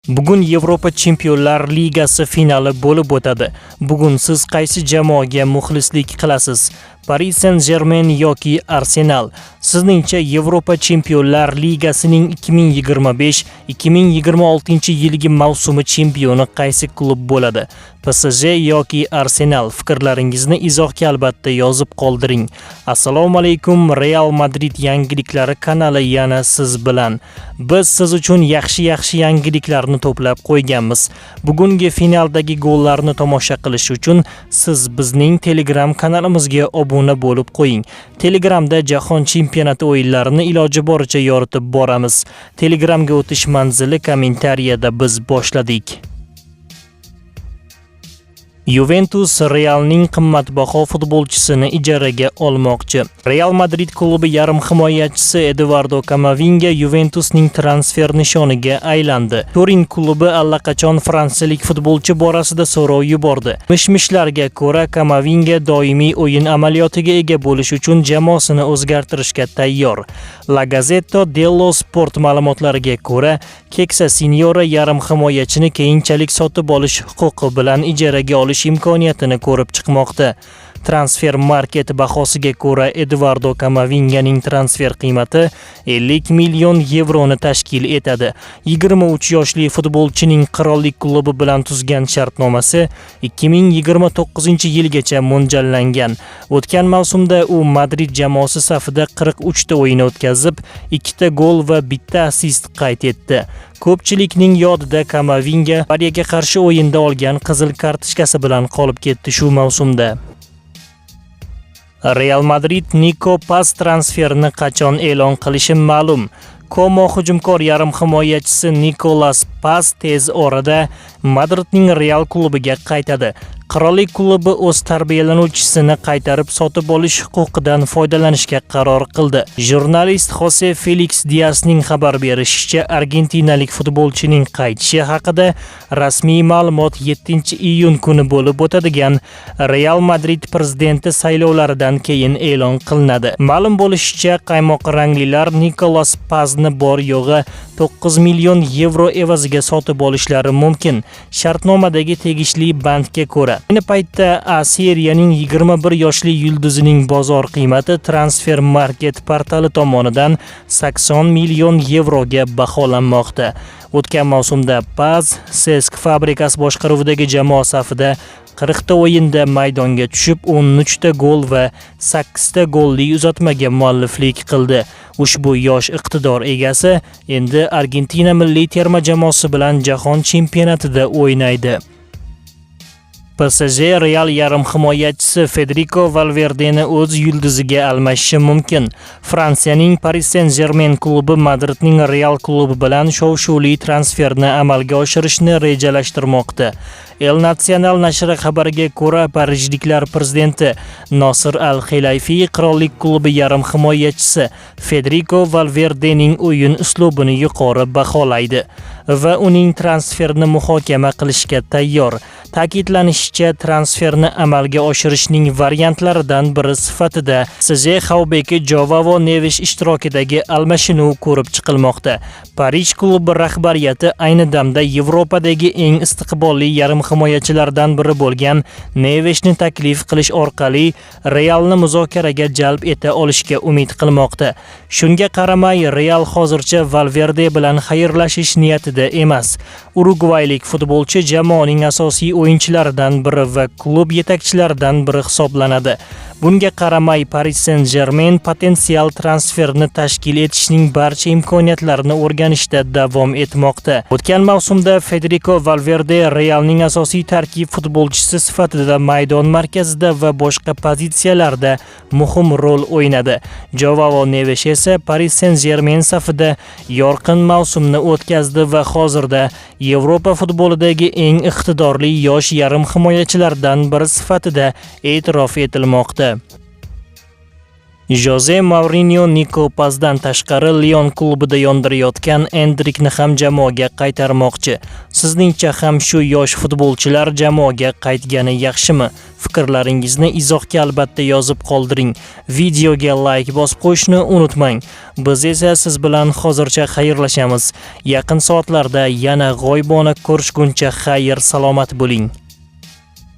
Bugun Yevropa Chempionlar Ligasi finali bo'lib o'tadi. Bugun siz qaysi jamoaga muxlislik qilasiz? Paris Saint-Germain yoki Arsenal? Sizningcha Yevropa Chempionlar Ligasining 2025-2026 mavsumi chempioni qaysi klub bo'ladi? PSG yoki Arsenal? Fikrlaringizni izohga albatta yozib qoldiring. Assalomu alaykum, Real Madrid yangiliklari kanali yana siz bilan. Biz siz uchun yaxshi yangiliklarni to'plab qo'yganmiz. Bugungi finaldagi gollarni tomosha qilish uchun siz bizning Telegram kanalimizga obuna bo'lib qo'ying. Telegramda jahon chempionati o'yinlarini iloji boricha yoritib boramiz. Telegramga o'tish manzili kommentariyada biz boshladik. Juventus Realning qimmatbaho futbolchisini ijaraga olmoqchi. Real Madrid klubi yarim himoyachisi Eduardo Camavinga Juventusning transfer nishoniga aylandi. Turin klubi allaqachon fransiyalik futbolchi borasida so'rov yubordi. Mishmishlarga ko'ra, Camavinga doimiy o'yin amaliyotiga ega bo'lish uchun jamoasini o'zgartirishga tayyor. La Gazzetta dello Sport ma'lumotlariga ko'ra, Keksa Signora yarim himoyachini keyinchalik sotib olish huquqi bilan ijaraga olish imkoniyatini ko'rib chiqmoqda. Transfer market bahosiga ko'ra Eduardo Camavinganing transfer qiymati 50 million yevroni tashkil etadi. 23 yoshli futbolchining qirollik klubi bilan tuzgan shartnomasi 2029-yilgacha mo'ljallangan. O'tgan mavsumda u Madrid jamoasi safida 43 ta o'yin o'tkazib, 2 ta gol va 1 ta assist qayd etdi. Ko'pchilikning yodida Camavinga Bariyaga qarshi o'yinda olgan qizil kartochkasi bilan qolib ketdi shu mavsumda. Real Madrid Nico Paz transferini qachon e'lon qilishi ma'lum. Como hujumkor yarim himoyachisi Nicolas Paz tez orada Madridning Real klubiga qaytadi. Qirollik klubi o'z tarbiyalanuvchisini qaytarib sotib olish huquqidan foydalanishga qaror qildi. Jurnalist Jose Felix Diazning xabar berishicha, argentinalik futbolchining qaytishi haqida rasmiy ma'lumot 7-iyun kuni bo'lib o'tadigan Real Madrid prezidenti saylovlaridan keyin e'lon qilinadi. Ma'lum bo'lishicha, qaymoq ranglilar Nicolas Pazni bor yo'g'i 9 million yevro evaziga sotib olishlari mumkin. Shartnomadagi tegishli bandga ko'ra. Ayni paytda A seriyaning 21 yoshli yulduzining bozor qiymati Transfer Market portali tomonidan 80 million yevroga baholanmoqda. O'tgan mavsumda Paz Cesc Fabregas boshqaruvidagi jamoa safida 40 ta o'yinda maydonga tushib 13 ta gol va 8 ta golli uzatmaga mualliflik qildi. Ushbu yosh iqtidor egasi endi Argentina milliy terma jamoasi bilan jahon chempionatida o'ynaydi. PSG Real yarim himoyachisi Federico Valverdeni o'z yulduziga almashishi mumkin. Fransiyaning Paris Saint-Germain klubi Madridning Real klubi bilan shov-shuvli transferni amalga oshirishni rejalashtirmoqda. El Nacional nashri xabariga ko'ra, parijliklar prezidenti Nosir Al-Xelayfi qirollik klubi yarim himoyachisi Federico Valverdening o'yin uslubini yuqori baholaydi va uning transferni muhokama qilishga tayyor. Ta'kidlanishicha, transferni amalga oshirishning variantlaridan biri sifatida PSG Xaubeki Joao Neves ishtirokidagi almashinuv ko'rib chiqilmoqda. Parij klubi rahbariyati ayni damda Yevropadagi eng istiqbolli yarim himoyachilardan biri bo'lgan Nevesni taklif qilish orqali Realni muzokaraga jalb eta olishga umid qilmoqda. Shunga qaramay, Real hozircha Valverde bilan xayrlashish niyatida emas. Urugvaylik futbolchi jamoaning asosiy o'yinchilaridan biri va klub yetakchilaridan biri hisoblanadi. Bunga qaramay, Paris Saint-Germain potensial transferni tashkil etishning barcha imkoniyatlarini o'rganishda davom etmoqda. O'tgan mavsumda Federico Valverde Realning asosiy tarkib futbolchisi sifatida maydon markazida va boshqa pozitsiyalarda muhim rol o'ynadi. Joao Neves esa Paris Saint-Germain safida yorqin mavsumni o'tkazdi va hozirda Yevropa futbolidagi eng iqtidorli yosh yarim himoyachilardan biri sifatida e'tirof etilmoqda. Jose Mourinho Nico Pazdan tashqari Lyon klubida yondirayotgan Endrikni ham jamoaga qaytarmoqchi. Sizningcha ham shu yosh futbolchilar jamoaga qaytgani yaxshimi? Fikrlaringizni izohga albatta yozib qoldiring. Videoga like bosib qo'yishni unutmang. Biz esa siz bilan hozircha xayrlashamiz. Yaqin soatlarda yana g'oyibona ko'rishguncha xayr salomat bo'ling.